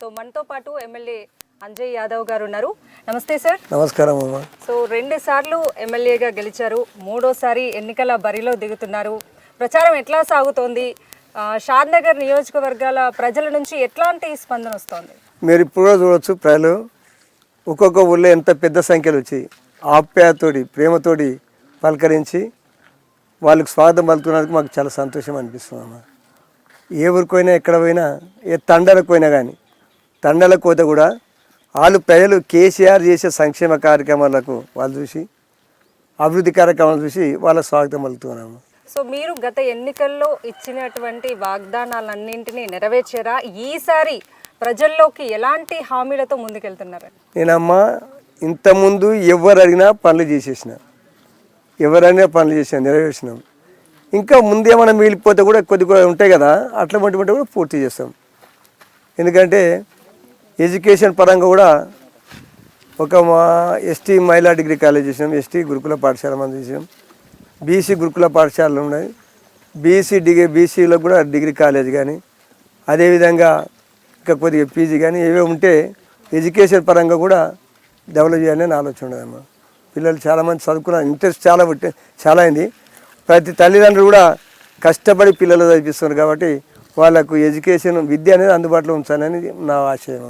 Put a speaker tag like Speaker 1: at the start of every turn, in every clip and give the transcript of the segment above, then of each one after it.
Speaker 1: So మనతో పాటు MLA Anjay Yadav గారు ఉన్నారు. నమస్తే సార్.
Speaker 2: నమస్కారం అమ్మా.
Speaker 1: సో 2 సార్లు ఎమ్మెల్యేగా గెలిచారు, 3వ సారి ఎన్నికల బరిలో దిగుతున్నారు. ప్రచారం ఎట్లా సాగుతోంది? షాద్నగర్ నియోజకవర్గాల ప్రజల నుంచి ఎట్లాంటి స్పందన వస్తోంది?
Speaker 2: మీరు ఇప్పుడు చూడవచ్చు, ప్రజలు ఒక్కొక్క ఊళ్ళో ఎంత పెద్ద సంఖ్యలో వచ్చి ఆప్యాయతోటి ప్రేమతోటి పలకరించి వాళ్ళకి స్వాగతం పలుకున్నందుకు మాకు చాలా సంతోషం అనిపిస్తుందమ్మా. ఏ ఊరికి పోయినా ఎక్కడ పోయినా, ఏ తండలకు పోయినా కానీ తండలకు పోతే కూడా వాళ్ళు ప్రజలు కేసీఆర్ చేసే సంక్షేమ కార్యక్రమాలకు వాళ్ళు చూసి, అభివృద్ధి కార్యక్రమాలు చూసి వాళ్ళ స్వాగతం పలుకుతున్నాము.
Speaker 1: సో మీరు గత ఎన్నికల్లో ఇచ్చినటువంటి వాగ్దానాలన్నింటినీ నెరవేర్చారా? ఈసారి ప్రజల్లోకి ఎలాంటి హామీలతో ముందుకెళ్తున్నారు?
Speaker 2: నేనమ్మా ఇంతకుముందు ఎవరు అడిగినా పనులు చేసేసిన, ఎవరైనా పనులు చేసినా నెరవేర్చినాం. ఇంకా ముందేమైనా మిగిలిపోతే కూడా కొద్దిగా ఉంటాయి కదా, అట్లాంటి కూడా పూర్తి చేస్తాం. ఎందుకంటే ఎడ్యుకేషన్ పరంగా కూడా ఒక మా ఎస్టీ మహిళా డిగ్రీ కాలేజ్ చేసినాం, ఎస్టీ గురుకుల పాఠశాల మనం చేసినాం, బీసీ గురుకుల పాఠశాలలు ఉన్నాయి, బీసీలో కూడా డిగ్రీ కాలేజ్ కానీ, అదేవిధంగా ఇంకా కొద్దిగా పీజీ కానీ ఏవే ఉంటే ఎడ్యుకేషన్ పరంగా కూడా డెవలప్ చేయాలని ఆలోచన ఉండదమ్మా. పిల్లలు చాలామంది చదువుకున్న ఇంట్రెస్ట్ చాలా అయింది. ప్రతి తల్లిదండ్రులు కూడా కష్టపడి పిల్లలు చదివిస్తున్నారు కాబట్టి వాళ్ళకు ఎడ్యుకేషన్ విద్య అనేది అందుబాటులో ఉంచాలని నా ఆశయం.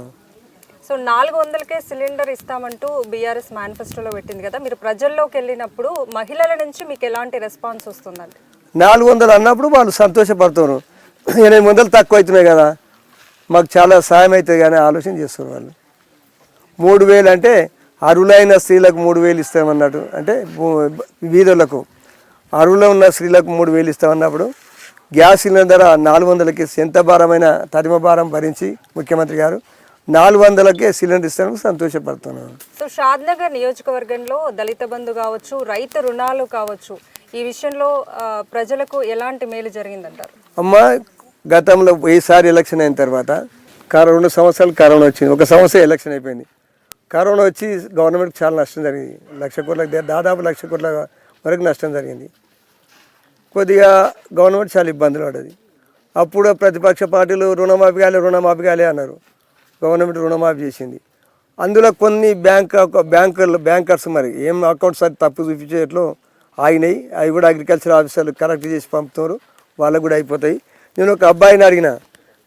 Speaker 1: సో 400కే సిలిండర్ ఇస్తామంటూ బీఆర్ఎస్ మేనిఫెస్టోలో పెట్టింది కదా, మీరు ప్రజల్లోకి వెళ్ళినప్పుడు మహిళల నుంచి మీకు ఎలాంటి రెస్పాన్స్ వస్తుందండి?
Speaker 2: 400 అన్నప్పుడు వాళ్ళు సంతోషపడుతున్నారు. 800 తక్కువ అవుతున్నాయి కదా, మాకు చాలా సాయం అవుతుంది కానీ ఆలోచన చేస్తున్నారు వాళ్ళు. 3000 అంటే అరువులైన స్త్రీలకు 3000 ఇస్తామన్నట్టు, అంటే వీధులకు అరువులో ఉన్న స్త్రీలకు 3000 ఇస్తామన్నప్పుడు గ్యాస్ సిలిండర్ 400కి ఎంత భారమైన తరిమ భారం భరించి ముఖ్యమంత్రి గారు 400కే సిలిండర్ ఇస్తానికి సంతోషపడుతున్నాను.
Speaker 1: సో షాద్నగర్ నియోజకవర్గంలో దళిత బంధు కావచ్చు, రైతు రుణాలు కావచ్చు, ఈ విషయంలో ప్రజలకు ఎలాంటి మేలు జరిగిందంటారు?
Speaker 2: అమ్మా, గతంలో ఈసారి ఎలక్షన్ అయిన తర్వాత 2 సంవత్సరాలు కరోనా వచ్చింది, 1 సంవత్సరం ఎలక్షన్ అయిపోయింది. కరోనా వచ్చి గవర్నమెంట్కి చాలా నష్టం జరిగింది. 1,00,000 కోట్ల దాదాపు 1,00,000 కోట్ల వరకు నష్టం జరిగింది. కొద్దిగా గవర్నమెంట్ చాలా ఇబ్బందులు పడ్డది. అప్పుడు ప్రతిపక్ష పార్టీలు రుణమాఫీ కాలే అన్నారు. గవర్నమెంట్ రుణమాఫీ చేసింది. అందులో కొన్ని బ్యాంకర్స్ మరి ఏం అకౌంట్స్ అది తప్పు చూపించేట్లు ఆగినాయి. అవి కూడా అగ్రికల్చర్ ఆఫీసర్లు కరెక్ట్ చేసి పంపుతున్నారు, వాళ్ళకు కూడా అయిపోతాయి. నేను ఒక అబ్బాయిని అడిగిన,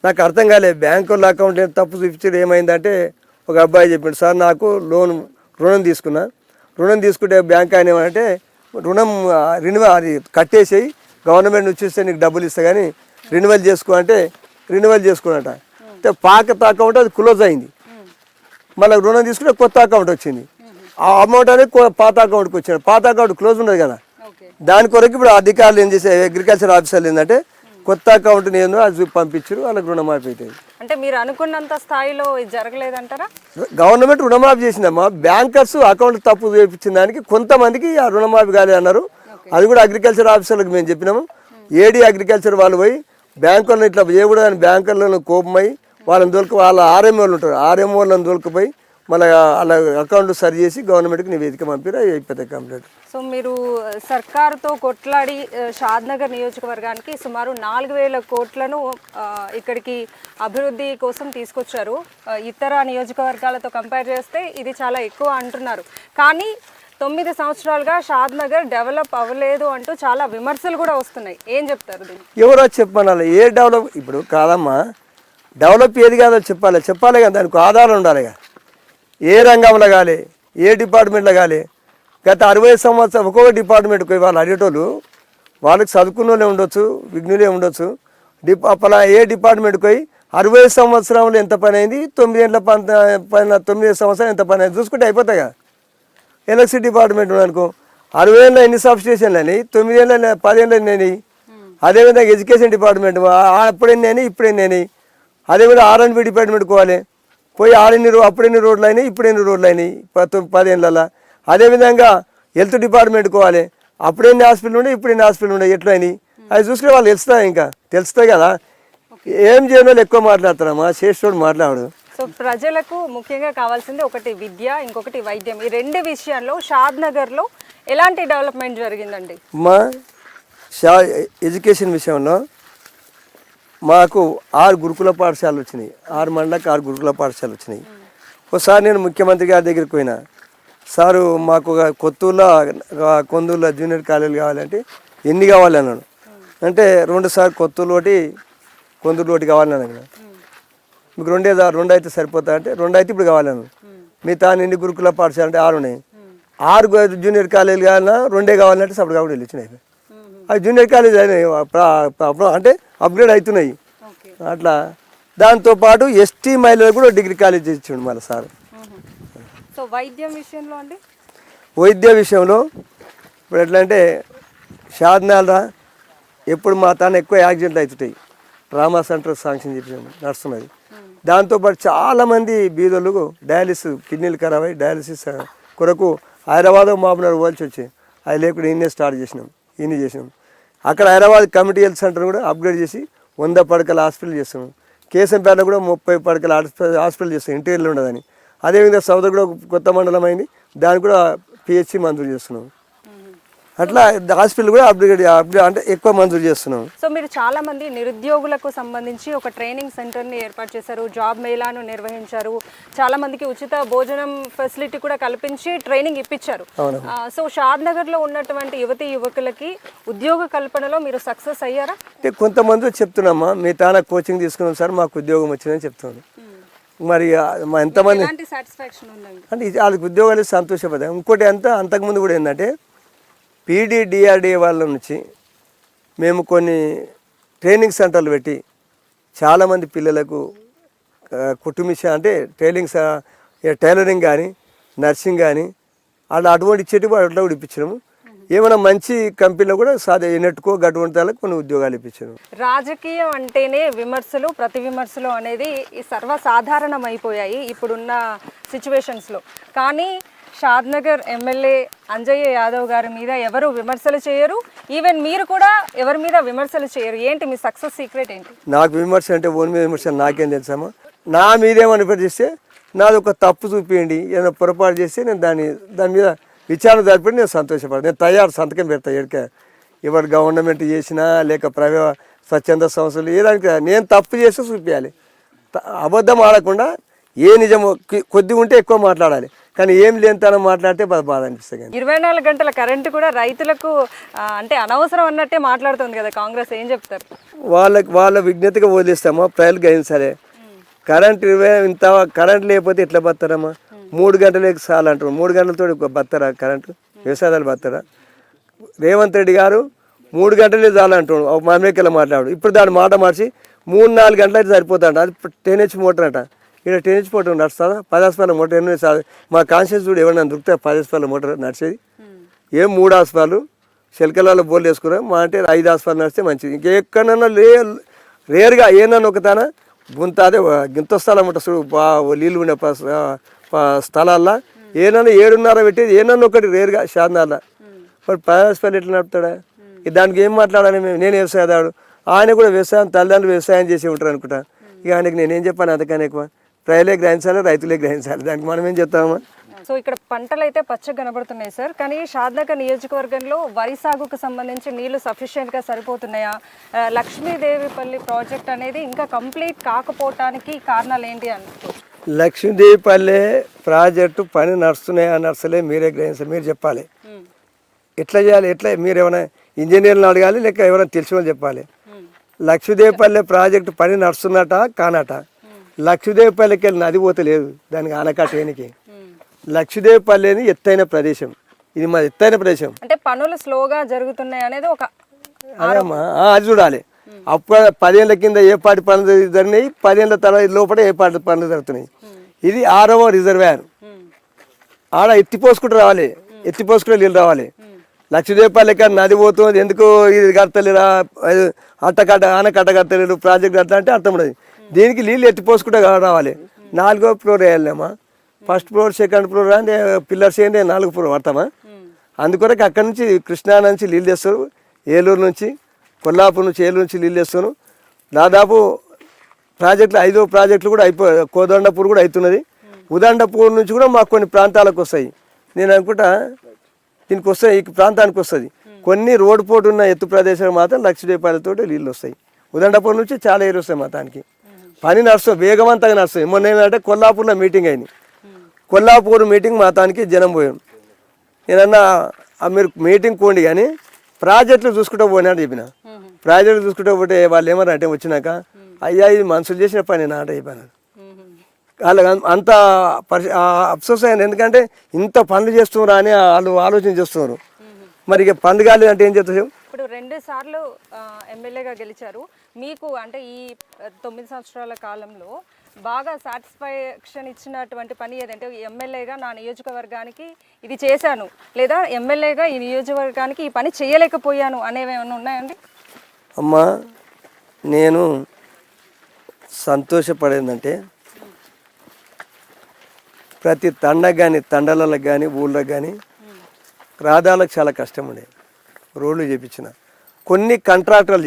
Speaker 2: నాకు అర్థం కాలేదు, బ్యాంకుల అకౌంట్ తప్పు చూపించేది ఏమైందంటే ఒక అబ్బాయి చెప్పిండు, సార్ నాకు రుణం తీసుకుంటే బ్యాంక్ ఆయన ఏమంటే రెన్యువల్ అది కట్టేసి గవర్నమెంట్ నుంచి ఇస్తే నీకు డబ్బులు ఇస్తా కానీ రెన్యువల్ చేసుకో అంటే రెన్యువల్ చేసుకోనట. పాత అకౌంట్ అది క్లోజ్ అయింది, మళ్ళీ రుణం తీసుకుంటే కొత్త అకౌంట్ వచ్చింది. ఆ అమౌంట్ అనేది పాత అకౌంట్కి వచ్చింది. పాత అకౌంట్ క్లోజ్ ఉండదు కదా, దాని కొరకు ఇప్పుడు అధికారులు ఏం చేసే అగ్రికల్చర్ ఆఫీసర్లు ఏంటంటే కొత్త అకౌంట్ నేను అది పంపించారు, వాళ్ళకి రుణమాఫీ అవుతుంది.
Speaker 1: అంటే మీరు అనుకున్నంత స్థాయిలో ఇది జరగలేదంటారా?
Speaker 2: గవర్నమెంట్ రుణమాఫీ చేసిందమ్మా, బ్యాంకర్స్ అకౌంట్ తప్పు చేయించిన దానికి కొంతమందికి ఆ రుణమాఫీ కాలే అన్నారు. అది కూడా అగ్రికల్చర్ ఆఫీసర్లకు మేము చెప్పినాము. ఏడీ అగ్రికల్చర్ వాళ్ళు పోయి బ్యాంకులను ఇట్లా చేయకూడదని బ్యాంకులను కోపమై వాళ్ళని వాళ్ళ ఆర్ఎంఓలు ఉంటారు, ఆర్ఎంఓలను దొరికిపోయి మళ్ళీ వాళ్ళ అకౌంట్ సరి చేసి గవర్నమెంట్కి నివేదిక పంపిరు, అయిపోతాయి కంప్లీట్.
Speaker 1: సో మీరు సర్కారుతో కొట్లాడి షాద్నగర్ నియోజకవర్గానికి సుమారు 4,000 కోట్లను ఇక్కడికి అభివృద్ధి కోసం తీసుకొచ్చారు. ఇతర నియోజకవర్గాలతో కంపేర్ చేస్తే ఇది చాలా ఎక్కువ అంటున్నారు. కానీ 9 సంవత్సరాలుగా షాద్నగర్ డెవలప్ అవ్వలేదు అంటూ చాలా విమర్శలు కూడా వస్తున్నాయి. ఏం చెప్తారు దీన్ని?
Speaker 2: ఎవరో చెప్పాలి, ఏ డెవలప్ ఇప్పుడు కాదమ్మా, డెవలప్ ఏది కాదో చెప్పాలి కదా, దానికి ఆధారం ఉండాలి కదా. ఏ రంగంలో కాలే, ఏ డిపార్ట్మెంట్లో కాలే. గత 60 సంవత్సరాలు ఒక్కొక్క డిపార్ట్మెంట్కి వాళ్ళు అడిగేటోళ్ళు వాళ్ళకి చదువుకున్న వాళ్ళే ఉండొచ్చు, విఘ్నులే ఉండొచ్చు. అలా ఏ డిపార్ట్మెంట్కి పోయి 60 సంవత్సరంలో ఎంత పని అయింది, 9 సంవత్సరాలు ఎంత పని అయింది చూసుకుంటే అయిపోతాయి కదా. ఎలక్ట్రిసిటీ డిపార్ట్మెంట్ అనుకో, 60 ఏళ్ళలో ఎన్ని సబ్ స్టేషన్లు అని, 9 ఏళ్ళ 10 ఏళ్ళు అని. అదేవిధంగా ఎడ్యుకేషన్ డిపార్ట్మెంట్ అప్పుడు ఎన్ని అని, ఇప్పుడు ఎన్ని అని. అదేవిధంగా R&B డిపార్ట్మెంట్ పోవాలి, పోయి అప్పుడెన్ని రోడ్లు అయినాయి, ఇప్పుడు ఎన్ని రోడ్లు అయినాయి 10 ఏళ్ళలో. అదేవిధంగా హెల్త్ డిపార్ట్మెంట్ పోవాలి, అప్పుడెన్ని హాస్పిటల్ ఉండే, ఇప్పుడు ఎన్ని హాస్పిటల్ ఉండే, ఎట్లా అయినాయి అది చూసుకునే వాళ్ళు తెలుస్తాయి కదా. ఏం చేయడం ఎక్కువ మాట్లాడతారమ్మా, చేసేవాడు మాట్లాడు.
Speaker 1: సో ప్రజలకు ముఖ్యంగా కావాల్సింది ఒకటి విద్య, ఇంకొకటి వైద్యం. ఈ 2 విషయాల్లో షాద్నగర్లో ఎలాంటి డెవలప్మెంట్ జరిగిందండి?
Speaker 2: మా ఎడ్యుకేషన్ విషయంలో మాకు 6 గురుకుల పాఠశాలలు వచ్చినాయి, 6 మండలకు 6 గురుకుల పాఠశాలలు వచ్చినాయి. ఒకసారి నేను ముఖ్యమంత్రి గారి దగ్గరికి పోయినా, సారు మాకు ఒక కొత్తూరులో కొందూరులో జూనియర్ కాలేజీలు కావాలంటే ఎన్ని కావాలి అన్నాడు. అంటే 2 సార్లు కొత్తూరు ఒకటి కొందూరు ఒకటి కావాలన్నాను కదా, మీకు 2 అయితే సరిపోతా అంటే 2 అయితే ఇప్పుడు కావాలన్నాను. మిగతా ఎన్ని గురుకుల పాఠశాల అంటే 6 ఉన్నాయి, 6 జూనియర్ కాలేజీలు కావాలన్నా 2 కావాలంటే సప్పుడు కాబట్టి వెళ్ళిచ్చినాయి. అవి జూనియర్ కాలేజ్ అయినాయి అంటే అప్గ్రేడ్ అవుతున్నాయి అట్లా. దాంతోపాటు ఎస్టీ మహిళలకు కూడా డిగ్రీ కాలేజ్ ఇచ్చిండు మళ్ళీ సార్.
Speaker 1: సో వైద్యం విషయంలో అండి,
Speaker 2: వైద్య విషయంలో ఇప్పుడు ఎట్లా అంటే షాద్నాల్రా ఎప్పుడు మా తాను ఎక్కువ యాక్సిడెంట్లు అవుతుంటాయి, ట్రామా సెంటర్ శాంక్షన్ చేసాము నడుస్తున్నది. దాంతోపాటు చాలామంది బీదోళ్ళకు డయాలిసిస్ కిడ్నీలు ఖరాబ్ అయ్యి డయాలిసిస్ కొరకు హైదరాబాద్ మామూలు పోల్చి వచ్చాయి. అది లేకుండా ఇన్నే స్టార్ట్ చేసినాం, ఇన్ని చేసినాం. అక్కడ హైదరాబాద్ కమిటీ హెల్త్ సెంటర్ కూడా అప్గ్రేడ్ చేసి 100 పడకల హాస్పిటల్ చేస్తున్నాం. కేశంపేట కూడా 30 పడకల హాస్పిటల్ చేస్తాం, ఇంటీరియర్లో ఉండదని. అదేవిధంగా సౌదర్ కూడా కొత్త మండలం అయింది, దానికి కూడా పిహెచ్సి మంజూరు చేస్తున్నాం. అట్లా హాస్పిటల్ కూడా అప్గ్రేడ్ అంటే ఎక్కువ మంజూరు చేస్తున్నాం.
Speaker 1: సో మీరు చాలా మంది నిరుద్యోగులకు సంబంధించి ఒక ట్రైనింగ్ సెంటర్ని ఏర్పాటు చేశారు, జాబ్ మేళాను నిర్వహించారు, చాలా మందికి ఉచిత భోజనం ఫెసిలిటీ కూడా కల్పించి ట్రైనింగ్ ఇప్పించారు. సో షాద్ నగర్లో ఉన్నటువంటి యువతి యువకులకి ఉద్యోగ కల్పనలో మీరు సక్సెస్ అయ్యారా?
Speaker 2: అంటే కొంతమంది చెప్తున్నామా మీ తానా కోచింగ్ తీసుకున్నాం సార్ మాకు ఉద్యోగం వచ్చిందని చెప్తున్నాను. మరి ఎంతమంది అంటే వాళ్ళకి ఉద్యోగాలు సంతోషపడ్డాయి. ఇంకోటి అంతకుముందు కూడా ఏంటంటే PDDRDA వాళ్ళ నుంచి మేము కొన్ని ట్రైనింగ్ సెంటర్లు పెట్టి చాలామంది పిల్లలకు కుటుంబిష అంటే టైలరింగ్ కానీ నర్సింగ్ కానీ అటువంటి ఇచ్చేటివి అట్లా కూడా ఇప్పించినాము. ఏమైనా మంచి కంపెనీలో కూడా నెట్టుకో గటువంటి కొన్ని ఉద్యోగాలు ఇప్పించాను.
Speaker 1: రాజకీయం అంటేనే విమర్శలు ప్రతి విమర్శలు అనేది సర్వసాధారణం అయిపోయాయి ఇప్పుడున్న సిచ్యువేషన్స్లో. కానీ షాద్ నగర్ ఎమ్మెల్యే అంజయ్య యాదవ్ గారి మీద ఎవరు విమర్శలు చేయరు, ఈవెన్ మీరు కూడా ఎవరి మీద విమర్శలు చేయరు. ఏంటి మీ సక్సెస్ సీక్రెట్ ఏంటి?
Speaker 2: నాకు విమర్శ అంటే ఓన్ మీద విమర్శ నాకేం తెలుసామా, నా మీదేమని చేస్తే నాది ఒక తప్పు చూపించండి, ఏదైనా పొరపాటు చేస్తే నేను దాని మీద విచారణ జరిపి నేను సంతోషపడతాను. నేను సంతకం పెడతా ఎడికే ఎవరు గవర్నమెంట్ చేసినా లేక స్వచ్ఛంద సంస్థలు ఏదానికి నేను తప్పు చేస్తే చూపించాలి. అబద్ధం ఆడకుండా ఏ నిజమో కొద్దిగా ఉంటే ఎక్కువ మాట్లాడాలి, కానీ ఏం లేనితనం మాట్లాడితే బాధ అనిపిస్తుంది.
Speaker 1: 24 గంటల కరెంటు కూడా రైతులకు అంటే అనవసరం అన్నట్టే మాట్లాడుతుంది కదా కాంగ్రెస్, ఏం చెప్తారు?
Speaker 2: వాళ్ళ విజ్ఞతగా వదిలేస్తామా, ప్రజలు గ్రహించాలి. కరెంట్ లేకపోతే ఎట్లా బతారమ్మా? 3 గంటలకి చాలు అంటారు, 3 గంటలతో బతారా కరెంటు? వ్యవసాయాలు బతారా? రేవంత్ రెడ్డి గారు 3 గంటలే చాలు అంటాడు, మామేకల్లా మాట్లాడు. ఇప్పుడు దాని మాట మార్చి 3-4 గంటలు అయితే సరిపోతాంట. అది 10H మోటార్ అంట. ఇక్కడ 10H మోటార్ నడుస్తుందా? 10 హాస్పాల మోటార్ ఎన్నో మా కాన్షియస్ కూడా ఎవరైనా దొరికితే 10 హాస్పాల మోటార్ నడిచేది. 3 హాస్పాలు శల్కలలో బోర్లు వేసుకున్నాం మా అంటే 5 హాస్పాలు నడిస్తే మంచిది. ఇంకెక్కడన్నా రేరుగా ఏమన్నా ఒక తాన గుంత అదే గింత స్థలం ఉంటుంది చూడు, నీళ్ళు ఉండే స్థలాల్లో ఏమన్నా 7:30 పెట్టేది ఏమన్నా ఒకటి రేరుగా షాద్నార్లో. మరి 10 హాస్పాలు ఎట్లా నడుపుతాడా? దానికి ఏం మాట్లాడాలి? నేను వ్యవసాయదాడు, ఆయన కూడా వ్యవసాయం తల్లిదండ్రులు వ్యవసాయం చేసి ఉంటారు అనుకుంటా. ఇక ఆయనకి నేనేం చెప్పాను? అంతకన్నా ఎక్కువ ప్రజలే గ్రహించాలి, రైతులే గ్రహించాలి. దానికి మనం ఏం చెప్తామా?
Speaker 1: సో ఇక్కడ పంటలు అయితే పచ్చగా కనబడుతున్నాయి సార్, కానీ షాద్ నగర్ నియోజకవర్గంలో వరి సాగుకు సంబంధించి నీళ్లు సఫిషియెంట్గా సరిపోతున్నాయా? లక్ష్మీదేవిపల్లి ప్రాజెక్ట్ అనేది ఇంకా కంప్లీట్ కాకపోవటానికి కారణాలు ఏంటి అనుకో?
Speaker 2: లక్ష్మీదేవిపల్లి ప్రాజెక్టు పని నడుస్తున్నాయా నడుస్తలే మీరే గ్రహించాలి, మీరు చెప్పాలి. ఎట్లా చేయాలి? ఎట్లా మీరు ఏమైనా ఇంజనీర్లను అడగాలి, లేక ఎవరైనా తెలిసిన వాళ్ళు చెప్పాలి. లక్ష్మీదేవిపల్లి ప్రాజెక్టు పని నడుస్తున్నట కానట. లక్ష్మీదేవిపల్లికి వెళ్ళి నది పోతలేదు, దానికి ఆనకట్ట ఏనికి. లక్ష్మీదేవిపల్లి అనేది ఎత్తైన ప్రదేశం, ఇది మా ఎత్తైన ప్రదేశం.
Speaker 1: అంటే పనులు స్లోగా జరుగుతున్నాయి అనేది ఒక
Speaker 2: అదేమ్మా, అది చూడాలి. అప్పుడు 10 ఏళ్ళ కింద ఏ పాటి పనులు జరిగినాయి, 10 ఏళ్ళ తర్వాత లోపల ఏ పాటి పనులు జరుగుతున్నాయి. ఇది 6వ రిజర్వాయర్. ఆడ ఎత్తిపోసుకుంటూ రావాలి, ఎత్తిపోసుకుంటే నీళ్ళు రావాలి. లక్ష్మీదేవిపల్లి ఇక్కడ నది పోతుంది, ఎందుకు ఇది కడతలేరా, ఆనకట్ట కడతలేరు, ప్రాజెక్ట్ కడతా అంటే అర్థం ఉండదు. దీనికి నీళ్ళు ఎత్తిపోసుకుంటే రావాలి. 4వ ఫ్లోర్ వేయాలేమా, ఫస్ట్ ఫ్లోర్ సెకండ్ ఫ్లోర్ అంటే పిల్లర్స్ ఏంటి 4 ఫ్లోర్ పడతామా? అందుకొరకు అక్కడి నుంచి కృష్ణా నుంచి నీళ్ళు తెస్తారు, ఏలూరు నుంచి కొల్లాపూర్ నుంచి ఏలూరు నుంచి నీళ్ళు తెస్తాను. దాదాపు ప్రాజెక్టులు 5వ ప్రాజెక్టులు కూడా కోదండపూర్ కూడా అవుతున్నది. ఉదండపూర్ నుంచి కూడా మాకు కొన్ని ప్రాంతాలకు వస్తాయి. నేను అనుకుంటా దీనికి వస్తాయి, ఈ ప్రాంతానికి వస్తుంది. కొన్ని రోడ్డు పోటు ఉన్న ఎత్తు ప్రదేశాలు మాత్రం లక్ష్మీదేవిపల్లితో నీళ్ళు వస్తాయి. ఉదండపూర్ నుంచి చాలా ఏరు వస్తాయి మతానికి పని నడుస్తుంది వేగవంతంగా నడుస్తుంది. మొన్న ఏంటంటే కొల్లాపూర్లో మీటింగ్ అయింది. కొల్లాపూర్ మీటింగ్ మతానికి జనం పోయాం. నేనన్నా మీరు మీటింగ్ పోండి కానీ ప్రాజెక్టులు చూసుకుంటూ పోయినా అని చెప్పిన. ప్రాజెక్టులు చూసుకుంటూ పోతే వాళ్ళు ఏమన్నా అంటే వచ్చినాక అయ్యా ఇది మనుషులు చేసిన పని నాట అయిపోయినారు. వాళ్ళకి అంత అఫ్సోస్ అయింది. ఎందుకంటే ఇంత పనులు చేస్తున్నారు అని వాళ్ళు ఆలోచన చేస్తున్నారు. మరి ఇక పనులు కాలేదు అంటే ఏం చెప్తారు?
Speaker 1: ఇప్పుడు 2 సార్లు ఎమ్మెల్యేగా గెలిచారు. మీకు అంటే ఈ 9 సంవత్సరాల కాలంలో బాగా సాటిస్ఫాక్షన్ ఇచ్చినటువంటి పని ఏదంటే ఎమ్మెల్యేగా నా నియోజకవర్గానికి ఇది చేశాను, లేదా ఎమ్మెల్యేగా ఈ నియోజకవర్గానికి ఈ పని చేయలేకపోయాను అనేవి ఏమైనా ఉన్నాయండి?
Speaker 2: అమ్మా నేను సంతోషపడేందంటే ప్రతి తండకు కానీ తండలకు కానీ ఊళ్ళకి కానీ రహదారులకు చాలా కష్టం ఉండేది. రోడ్లు చేయించిన కొన్ని కాంట్రాక్టర్లు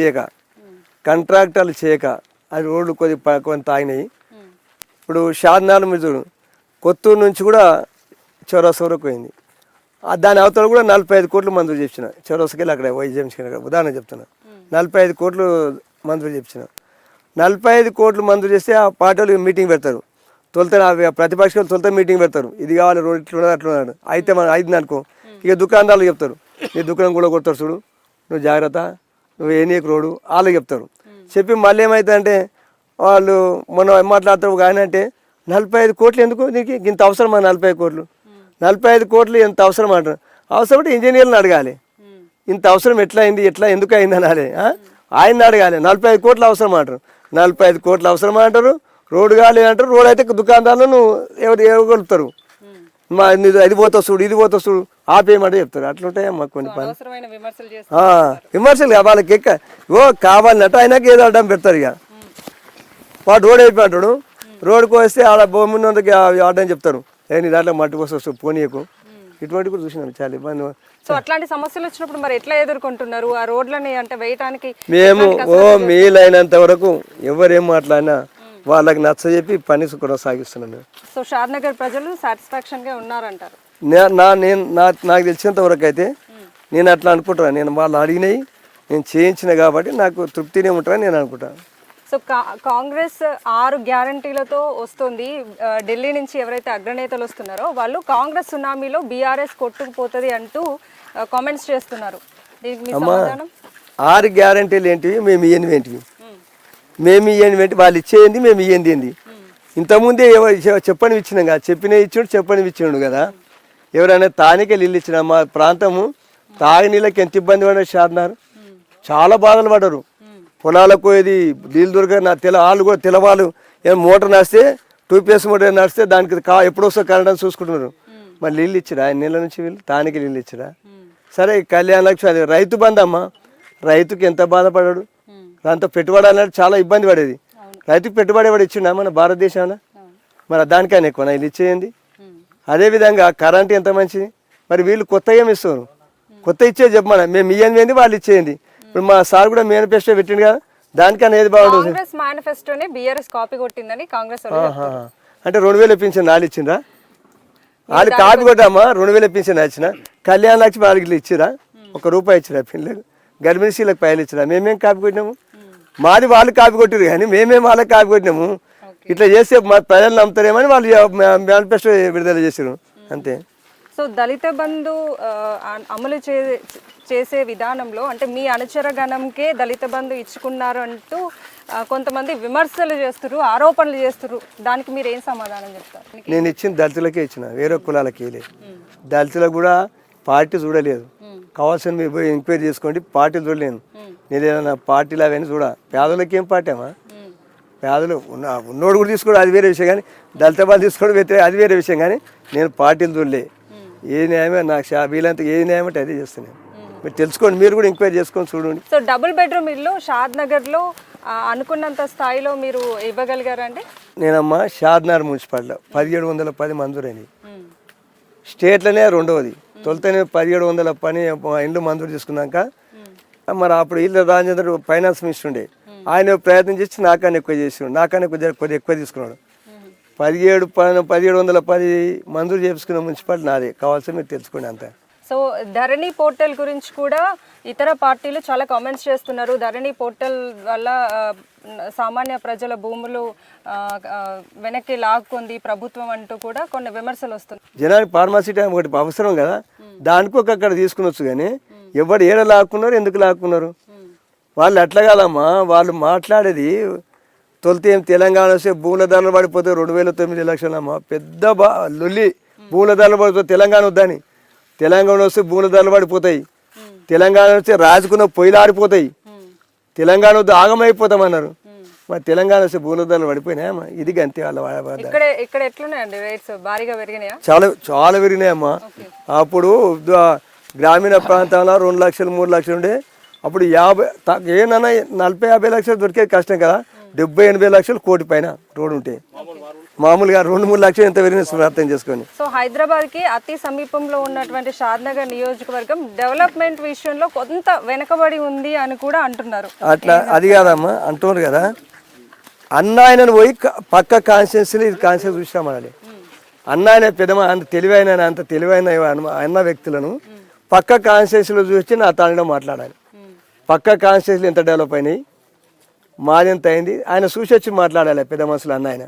Speaker 2: చేయక అది రోడ్లు కొంత ఆగినాయి. ఇప్పుడు షాద్నార్ మీద కొత్తూరు నుంచి కూడా చౌరస్తా వరకు పోయింది. దాని అవతల కూడా 45 కోట్లు మంజూరు చేసిన. చౌరస్తాకి అక్కడ వైజయంకి ఉదాహరణ చెప్తున్నా. 45 కోట్లు మంజూరు చేసిన. 45 కోట్లు మంజూరు చేస్తే ఆ పార్టీలు మీటింగ్ పెడతారు. ప్రతిపక్షాలు తొలుత మీటింగ్ పెడతారు. ఇది కావాలి రోడ్ ఇట్లున్నది అట్లున్నాడు. అయితే మనం అయింది అనుకో ఇక దుకాణాలు చెప్తారు నీ దుకాణం కూడా కొడతారు చూడు, నువ్వు జాగ్రత్త, నువ్వు ఏ నీకు రోడ్డు వాళ్ళు చెప్తారు. చెప్పి మళ్ళీ ఏమవుతుందంటే వాళ్ళు మొన్న మాట్లాడతారు కానీ అంటే 45 కోట్లు ఎందుకు దీనికి ఇంత అవసరమా? 45 కోట్లు 45 కోట్లు ఎంత అవసరం అంటారు. అవసరం అంటే ఇంజనీర్లను అడగాలి. ఇంత అవసరం ఎట్లా అయింది, ఎట్లా ఎందుకు అయింది అనాలి. ఆయన అడగాలి. 45 కోట్లు అవసరం అంటారు. 45 కోట్లు అవసరం అంటారు. రోడ్డు కాలేదు అంటారు. రోడ్ అయితే దుకాణాలను ఎవరు మా అది పోతా చూడు ఇది పోతా చూడు ఆపేయమంటే చెప్తారు. అట్లుంటాయి మాకు కొన్ని పని విమర్శలు వాళ్ళకి కావాలన్నట్టు ఆయనకి ఏదో అడ్డం పెడతారు. ఇక వాడు రోడ్ అయిపోయాడు. రోడ్డుకు వస్తే ఆడ భూమి ఉన్నందుకు అడ్డం చెప్తారు. నీ దాంట్లో మట్టి కోసం పోనీయకు. ఇటువంటి కూడా చూసినాను చాలా ఇబ్బంది.
Speaker 1: సో అట్లాంటి సమస్యలు వచ్చినప్పుడు మరి ఎట్లా ఎదుర్కొంటున్నారు ఆ రోడ్లని? అంటే వేయటానికి
Speaker 2: మేము మీలైనంత వరకు ఎవరేం మాట్లాడినా వాళ్ళకి నచ్చజెప్పి పని కూడా సాగిస్తున్నాను.
Speaker 1: సో షాద్నగర్ ప్రజలు సాటిస్ఫాక్షన్ గా ఉన్నారంటారు?
Speaker 2: నాకు తెలిసినంత వరకు అయితే నేను అట్లా అనుకుంటాను. నేను వాళ్ళు అడిగినాయి నేను చేయించిన కాబట్టి నాకు తృప్తినే ఉంటానని నేను అనుకుంటాను.
Speaker 1: సో కాంగ్రెస్ 6 గ్యారంటీలతో వస్తుంది. ఢిల్లీ నుంచి ఎవరైతే అగ్రనేతలు వస్తున్నారో వాళ్ళు కాంగ్రెస్ సునామీలో బీఆర్ఎస్ కొట్టుకుపోతుంది అంటూ కామెంట్స్ చేస్తున్నారు. దీనికి మీ సమాధానం? 6
Speaker 2: గ్యారంటీలు ఏంటివి, మేము ఇయ్యనివి ఏంటివి? మేము ఇయ్యనివి ఏంటి, వాళ్ళు ఇచ్చేయండి మేము ఇయ్యండి ఏంది? ఇంతకుముందే చెప్పని ఇచ్చినాం కదా, చెప్పిన ఇచ్చాడు చెప్పని ఇచ్చాడు కదా. ఎవరైనా తానికే నీళ్ళు ఇచ్చిన మా ప్రాంతము తాగి నీళ్ళకి ఎంత ఇబ్బంది పడ్డారు. షాద్నగర్ చాలా బాధలు పడ్డారు. పొలాలకు ఇది నీళ్ళు దొరక వాళ్ళు కూడా తెలవాళ్ళు మోటార్ నడిస్తే 2PS మోటార్ నడిస్తే దానికి ఎప్పుడు వస్తే కరెంట్ అని చూసుకుంటున్నారు. మరి నీళ్ళు ఇచ్చిరా? 5 నెలల నుంచి వీళ్ళు తానికి నీళ్ళు ఇచ్చిరా? సరే కళ్యాణ లక్ష్మి అది రైతు బంధమ్మ, రైతుకి ఎంత బాధపడాడు. దాంతో పెట్టుబడి అన్నట్టు చాలా ఇబ్బంది పడేది. రైతుకు పెట్టుబడి ఎవడు ఇచ్చిండా మన భారతదేశంలో? మరి దానికైనా ఎక్కువ వీళ్ళు ఇచ్చేయండి. అదేవిధంగా కరెంట్ ఎంత మంచిది. మరి వీళ్ళు కొత్త ఏమి ఇస్తారు? కొత్త ఇచ్చేది చెప్పమన్నా మేము ఇయ్యండి వాళ్ళు ఇచ్చేయండి. ఇప్పుడు మా సార్ కూడా మేనిఫెస్టో పెట్టిండు కదా, దానికన్నా ఏది బాగుంటుంది?
Speaker 1: కాంగ్రెస్ మేనిఫెస్టోని బీఆర్ఎస్ కాపీ కొట్టిందని కాంగ్రెస్
Speaker 2: అంటే 2000 పింఛన్ వాళ్ళు ఇచ్చిండ్రా? వాళ్ళు కాపీ కొట్టామా? 2000 పింఛన్ ఇచ్చిన. కళ్యాణ లక్ష్మి వాళ్ళకి ఇచ్చిరా? ₹1 ఇచ్చిరా? పిల్లలకు గర్భిణీలకు పైలు ఇచ్చిరా? మేమేం కాపీ కొట్టినాము? మాది వాళ్ళు కాపీ కొట్టిరు కానీ మేమేం వాళ్ళకి కాపీ కొట్టినాము. ఇట్లా చేస్తే మా ప్రజలు నమ్ముతారేమని వాళ్ళు మేనిఫెస్టో విడుదల చేసారు అంతే.
Speaker 1: సో దళిత బంధు అమలు చేసే విధానంలో అంటే మీ అనుచర గణంకే దళిత బంధు ఇచ్చుకున్నారు అంటూ కొంతమంది విమర్శలు చేస్తారు, ఆరోపణలు చేస్తారు. దానికి మీరు ఏం సమాధానం చెప్తారు?
Speaker 2: నేను ఇచ్చిన దళితులకే ఇచ్చిన, వేరే కులాలకి లేదు. దళితులకు కూడా పార్టీ చూడలేదు. కావాల్సిన మీరు పోయి ఎంక్వైరీ చేసుకోండి. పార్టీ చూడలేను నేను. ఏదైనా పార్టీలు అవన్నీ చూడ. పేదలకి ఏం పార్టీ అమ్మా? పేదలు ఉన్నోడు కూడా తీసుకోవడం అది వేరే విషయం, కానీ దళిత బంధు తీసుకోవడం వ్యతిరేక అది వేరే విషయం. కానీ నేను పార్టీలు చూడలే. ఏ న్యాయమే నాకు వీలంతా ఏ న్యాయం అంటే అదే చేస్తున్నాను. మీరు తెలుసుకోండి, మీరు కూడా ఎంక్వైరీ చేసుకొని చూడండి.
Speaker 1: సో డబుల్ బెడ్రూమ్ ఇల్లు షాద్నగర్లో అనుకున్నంత స్థాయిలో మీరు ఇవ్వగలిగారండి?
Speaker 2: నేనమ్మా షాద్నగర్ మున్సిపాలిటీలో 1710 మంజూరైనవి. స్టేట్లోనే రెండవది. తొలుతనే 1710 ఇండ్లు మంజూరు చేసుకున్నాక మరి అప్పుడు ఇల్లు రాజేంద్ర ఫైనాన్స్ మినిస్టర్ ఉండే, ఆయన ప్రయత్నం చేసి నాకన్నా ఎక్కువ చేసినాడు. నాకన్నా కొద్దిగా ఎక్కువ తీసుకున్నాడు. 1710 మంజూరు చేసుకున్న మున్సిపాలిటీ నాదే. కావాల్సి మీరు తెలుసుకోండి అంతే.
Speaker 1: సో ధరణి పోర్టల్ గురించి కూడా ఇతర పార్టీలు చాలా కామెంట్స్ చేస్తున్నారు. ధరణి పోర్టల్ వల్ల సామాన్య ప్రజల భూములు వెనక్కి లాక్కుంది ప్రభుత్వం అంటూ కూడా కొన్ని విమర్శలు వస్తున్నాయి.
Speaker 2: జనానికి ఫార్మసీ టైం ఒకటి అవసరం కదా, దానికి ఒక అక్కడ తీసుకునొచ్చు. కానీ ఎవరు ఏడ లాక్కున్నారు, ఎందుకు లాక్కున్నారు? వాళ్ళు ఎట్లా కాదమ్మా, వాళ్ళు మాట్లాడేది తొలితే ఏం తెలంగాణ వస్తే భూముల ధరలు పడిపోతే 2009 లక్షలమ్మా, పెద్ద లొల్లి. భూముల ధరలు పడిపోతే తెలంగాణ వద్దని, తెలంగాణ వస్తే భూముల ధరలు పడిపోతాయి, తెలంగాణ వస్తే రాజుకున్న పొయ్యిలు ఆరిపోతాయి, తెలంగాణ వద్ద ఆగమైపోతామన్నారు. మరి తెలంగాణ వస్తే భూముల ధరలు పడిపోయినాయమ్మా. ఇది గంతే వాళ్ళ
Speaker 1: ఇక్కడ ఎట్లున్నాయండి రేట్స్? భారీగా పెరిగినాయా?
Speaker 2: చాలా చాలా పెరిగినాయమ్మా. అప్పుడు గ్రామీణ ప్రాంతాల్లో 2 లక్షలు 3 లక్షలు ఉండే, అప్పుడు 50 ఏమన్నా 40-50 లక్షలు దొరికేది కష్టం కదా. 70-80 లక్షలు, కోటి పైన రోడ్డు ఉంటే మామూలుగా 2-3 లక్షలు ఎంత పెరిగిన అర్థం చేసుకొని.
Speaker 1: సో హైదరాబాద్ కి అతి సమీపంలో ఉన్నటువంటి షాద్నగర్ నియోజకవర్గం డెవలప్మెంట్ విషయంలో కొంత వెనకబడి ఉంది అని కూడా అంటున్నారు.
Speaker 2: అట్లా అది కాదమ్మా అంటున్నారు కదా. అన్న ఆయనను పోయి పక్క కాన్స్టిట్యున్సీలో ఇది కాన్స్టిట్యూన్సీ చూసామనాలి. అన్న ఆయన పెద్దమా అంత తెలివైన అన్న వ్యక్తులను పక్క కాన్స్టిట్యున్సీలో చూసి నా తాళిలో మాట్లాడాలి. పక్క కాన్స్టిట్యున్సీలు ఎంత డెవలప్ అయినాయి, మాది ఎంత అయింది, ఆయన చూసి వచ్చి మాట్లాడాలి పెద్ద మనుషులు అన్న ఆయన.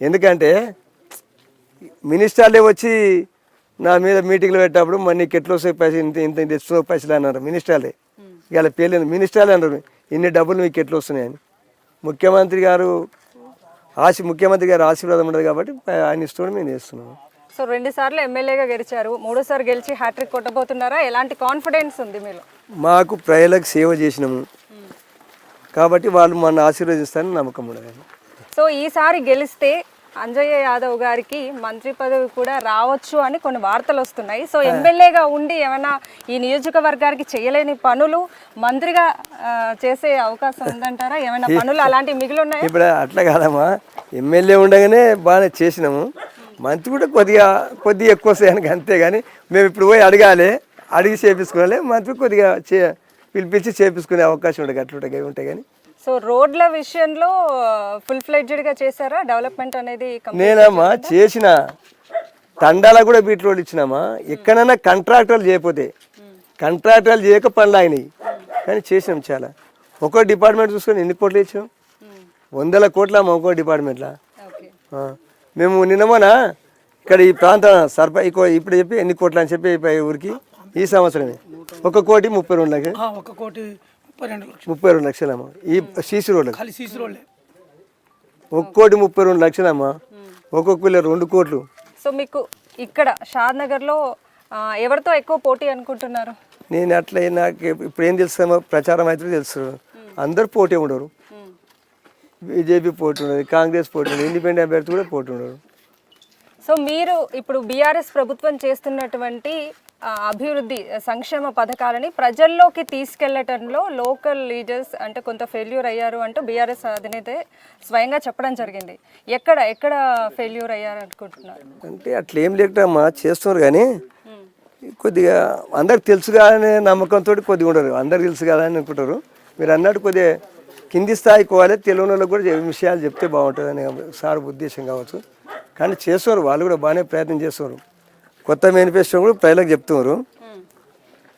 Speaker 2: ఎందుకంటే మినిస్టర్లే వచ్చి నా మీద మీటింగ్లు పెట్టేటప్పుడు మరి నీకు ఎట్లా వస్తాయి పైసలు, ఇంత ఇంత తెచ్చుకో పైసలు అన్నారు మినిస్టర్లే. ఇవాళ పేర్లేదు మినిస్టర్లే అన్నారు ఇన్ని డబ్బులు మీకు ఎట్లా వస్తున్నాయని. ముఖ్యమంత్రి గారు ఆశీర్వాదం ఉండదు కాబట్టి ఆయన ఇష్టం మేము చేస్తున్నాము.
Speaker 1: సో 2 సార్లు ఎమ్మెల్యేగా గెలిచారు, 3సారి గెలిచి హ్యాట్రిక్ కొట్టబోతున్నారా? ఎలాంటి కాన్ఫిడెన్స్ ఉంది మీలో?
Speaker 2: మాకు ప్రజలకు సేవ చేసినాము కాబట్టి వాళ్ళు మన ఆశీర్వదిస్తారని నమ్మకం ఉండదు.
Speaker 1: సో ఈసారి గెలిస్తే అంజయ్య యాదవ్ గారికి మంత్రి పదవి కూడా రావచ్చు అని కొన్ని వార్తలు వస్తున్నాయి. సో ఎమ్మెల్యేగా ఉండి ఏమైనా ఈ నియోజకవర్గానికి చేయలేని పనులు మంత్రిగా చేసే అవకాశం ఉందంటారా? ఏమైనా పనులు అలాంటివి మిగిలి ఉన్నాయి?
Speaker 2: ఇప్పుడు అట్లా కాదమ్మా, ఎమ్మెల్యే ఉండగానే బాగానే చేసినాము, మంత్రి కూడా కొద్దిగా ఎక్కువ వస్తాయని అంతేగాని మేము ఇప్పుడు పోయి అడిగి చేపించుకోవాలి. మంత్రి కొద్దిగా పిలిపించి చేపించుకునే అవకాశం ఉంటుంది, అట్లుంటాయి ఉంటాయి. కానీ
Speaker 1: సో రోడ్ల విషయంలో ఫుల్ ఫ్లెడ్జ్డ్గా చేశారా డెవలప్మెంట్ అనేది?
Speaker 2: నేనమ్మా చేసిన తండాల కూడా బీట్ రోడ్లు ఇచ్చినామా. ఎక్కడైనా కాంట్రాక్టర్లు చేయకపోతే కాంట్రాక్టర్లు చేయక పనులు అయినాయి, కానీ చేసినాం చాలా. ఒక్కో డిపార్ట్మెంట్ చూసుకొని ఎన్ని కోట్లు ఇచ్చినాం? 100 కోట్ల ఒక్కో డిపార్ట్మెంట్లా. మేము నిన్నమోనా ఇక్కడ ఈ ప్రాంత ఇప్పుడు చెప్పి ఎన్ని కోట్లు అని చెప్పి ఊరికి ఈ సంవత్సరమే 1,32 లక్షలు, 1,32 లక్షలమ్మా. ఈ సీసీ రోడ్లు 1,32 లక్షలమ్మా. ఒక్కొక్క పిల్ల 2 కోట్లు.
Speaker 1: సో మీకు ఇక్కడ షాద్నగర్లో ఎవరితో ఎక్కువ పోటీ అనుకుంటున్నారు?
Speaker 2: నేను అట్లా నాకు ఇప్పుడు ఏం తెలుస్తామో ప్రచారం అయితే తెలుసు. అందరు పోటీ ఉండరు, బీజేపీ పోటీ ఉండదు, కాంగ్రెస్ పోటీ ఉండదు, ఇండిపెండెంట్ అభ్యర్థి కూడా పోటీ ఉండరు.
Speaker 1: సో మీరు ఇప్పుడు బీఆర్ఎస్ ప్రభుత్వం చేస్తున్నటువంటి అభివృద్ధి సంక్షేమ పథకాలని ప్రజల్లోకి తీసుకెళ్లటంలో లోకల్ లీడర్స్ అంటే కొంత ఫెయిల్యూర్ అయ్యారు అంటూ బీఆర్ఎస్ అధినేత స్వయంగా చెప్పడం జరిగింది. ఎక్కడ ఫెయిల్యూర్ అయ్యారు అనుకుంటున్నారు?
Speaker 2: అంటే అట్లా ఏం లేకమ్మా చేస్తున్నారు, కానీ కొద్దిగా అందరికి తెలుసు కానీ నమ్మకంతో కొద్దిగా ఉండరు. అందరికి తెలుసు కదా అని అనుకుంటారు. మీరు అన్నట్టు కొద్దిగా కింది స్థాయికి పోవాలి, తెలుగు వాళ్ళకి కూడా విషయాలు చెప్తే బాగుంటుంది అని సార్ ఉద్దేశం కావచ్చు. కానీ చేస్తున్నారు, వాళ్ళు కూడా బాగానే ప్రయత్నం చేస్తున్నారు. కొత్త మేనిఫెస్టో కూడా ప్రజలకు చెప్తున్నారు.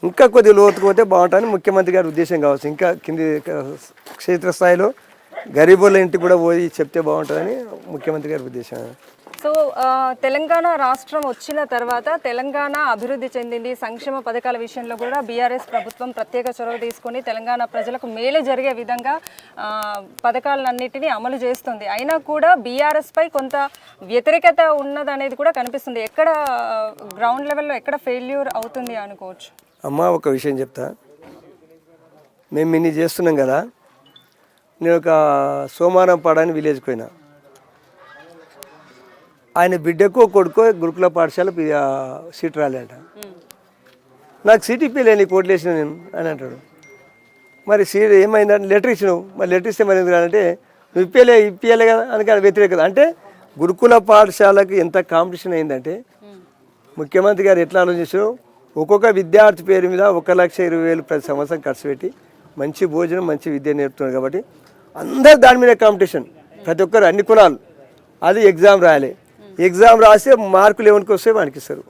Speaker 2: ఇంకా కొద్దిగా లోతుకుపోతే బాగుంటుందని ముఖ్యమంత్రి గారి ఉద్దేశం కావచ్చు. ఇంకా కింది క్షేత్రస్థాయిలో గరీబుల ఇంటికి కూడా పోయి చెప్తే బాగుంటుందని ముఖ్యమంత్రి గారి ఉద్దేశం.
Speaker 1: సో తెలంగాణ రాష్ట్రం వచ్చిన తర్వాత తెలంగాణ అభివృద్ధి చెందింది. సంక్షేమ పథకాల విషయంలో కూడా బీఆర్ఎస్ ప్రభుత్వం ప్రత్యేక చొరవ తీసుకొని తెలంగాణ ప్రజలకు మేలు జరిగే విధంగా పథకాలన్నిటినీ అమలు చేస్తుంది. అయినా కూడా బీఆర్ఎస్ పై కొంత వ్యతిరేకత ఉన్నదనేది కూడా కనిపిస్తుంది. ఎక్కడ గ్రౌండ్ లెవెల్లో ఎక్కడ ఫెయిల్యూర్ అవుతుంది అనుకోవచ్చు?
Speaker 2: అమ్మ ఒక విషయం చెప్తా, మేము ఇన్ని చేస్తున్నాం కదా. నేను ఒక సోమారం పాడని విలేజ్కి పోయినా, ఆయన బిడ్డకో కొడుకో గురుకుల పాఠశాల సీట్ రాలేట. నాకు సీట్ ఇప్పలే, నీకు ఓట్లు వేసిన నేను అని అంటాడు. మరి సీట్ ఏమైందంటే లెటర్ ఇచ్చినావు, మరి లెటర్ ఇస్తే మరి ఎందుకు అంటే నువ్వు ఇప్పలే కదా అని వ్యతిరేకత. అంటే గురుకుల పాఠశాలకు ఎంత కాంపిటీషన్ అయిందంటే ముఖ్యమంత్రి గారు ఎట్లా ఆలోచించారు, ఒక్కొక్క విద్యార్థి పేరు మీద 1,20,000 ప్రతి సంవత్సరం ఖర్చు పెట్టి మంచి భోజనం మంచి విద్య నేర్పుతున్నారు. కాబట్టి అందరు దాని మీద కాంపిటీషన్, ప్రతి ఒక్కరు అన్ని కులాలు. అది ఎగ్జామ్ రాయాలి, ఎగ్జామ్ రాస్తే మార్కులు ఎవరికి వస్తే వానికి ఇస్తారు.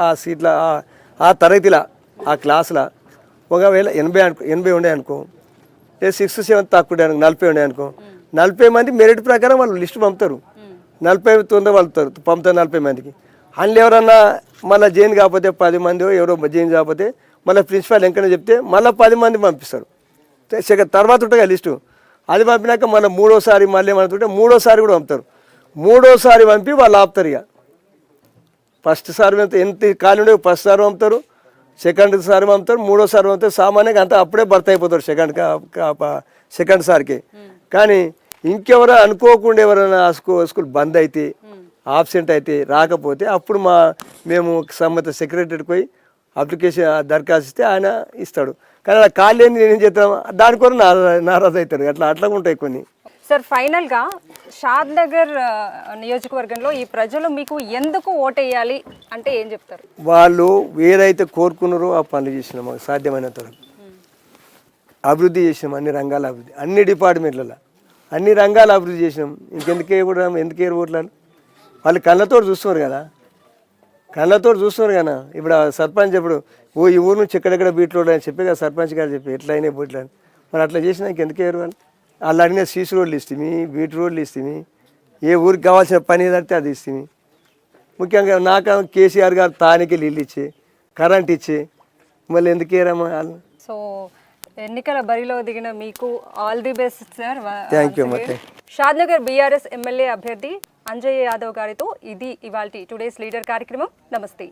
Speaker 2: ఆ సీట్ల ఆ తరగతిలో ఆ క్లాసులో ఒకవేళ 80 ఉండే అనుకో, లేదా 6th 7th తక్కువ ఉండే అనుకో, 40 ఉండే అనుకో, 40 మంది మెరిట్ ప్రకారం వాళ్ళు లిస్ట్ పంపుతారు. 40 తొందర పంపుతారు 40 మందికి. అందులో ఎవరన్నా మళ్ళీ జైన్ కాకపోతే 10 మంది ఎవరో జైన్ కాకపోతే మళ్ళీ ప్రిన్సిపాల్ ఎంకన్నా చెప్తే మళ్ళీ 10 మంది పంపిస్తారు. తర్వాత ఉంటుంది లిస్టు. అది పంపినాక మళ్ళీ మూడోసారి మళ్ళీ ఏమంటుంటే మూడోసారి కూడా పంపుతారు. మూడోసారి పంపి వాళ్ళు ఆపుతారు. ఇక ఫస్ట్ సారి ఎంత ఖాళీ ఉండే ఫస్ట్ సారి పంపుతారు, సెకండ్ సారి పంపుతారు, మూడోసారి పంపుతారు. సామాన్యంగా అంతా అప్పుడే భర్త అయిపోతారు సెకండ్ సారికి. కానీ ఇంకెవరో అనుకోకుండా ఎవరైనా స్కూల్ బంద్ అయితే, ఆబ్సెంట్ అయితే, రాకపోతే అప్పుడు మేము సంబంధిత సెక్రటరీకి పోయి అప్లికేషన్ దరఖాస్తు ఇస్తే ఆయన ఇస్తాడు. కానీ అలా ఖాళీ అని నేనేం చేస్తాం, దాని కొరకు నారాజు అవుతారు. అట్లా ఉంటాయి కొన్ని.
Speaker 1: సార్, ఫైనల్గా షాద్ నగర్ నియోజకవర్గంలో ఈ ప్రజలు మీకు ఎందుకు ఓటేయాలి అంటే ఏం చెప్తారు?
Speaker 2: వాళ్ళు ఏదైతే కోరుకున్నారో ఆ పనులు చేసినాం. మాకు సాధ్యమైనంత వరకు అభివృద్ధి చేసినాం. అన్ని రంగాల అభివృద్ధి, అన్ని డిపార్ట్మెంట్లలో అన్ని రంగాల అభివృద్ధి చేసినాం. ఇంకెందుకే కూడా ఎందుకే ఓట్లను వాళ్ళు కళ్ళతో చూస్తున్నారు కదా, ఇప్పుడు సర్పంచ్ ఇప్పుడు ఈ ఊరు నుంచి ఎక్కడెక్కడ బీట్ రోడ్ అని చెప్పి కదా సర్పంచ్ గారు చెప్పి ఎట్లా అయినా బీట్లు అని. మరి అట్లా చేసినా ఇంకెందుకే వాళ్ళు అడిగిన సీసీ రోడ్లు ఇస్తుంది, బీట్ రోడ్లు ఇస్తుంది, ఏ ఊరికి కావాల్సిన పని ఏదంటే అది ఇస్తుంది. ముఖ్యంగా నాకు కేసీఆర్ గారు తానికి నీళ్ళు ఇచ్చి కరెంట్ ఇచ్చి మళ్ళీ ఎందుకేరమ్మా వాళ్ళు.
Speaker 1: సో ఎన్నికల బరిలో దిగిన మీకు all the best sir.
Speaker 2: Thank you.
Speaker 1: Shad Nagar BRS MLA అభ్యర్థి అంజయ్య యాదవ్ గారితో ఇది ఇవాల్టి టుడేస్ లీడర్ కార్యక్రమం. నమస్తే.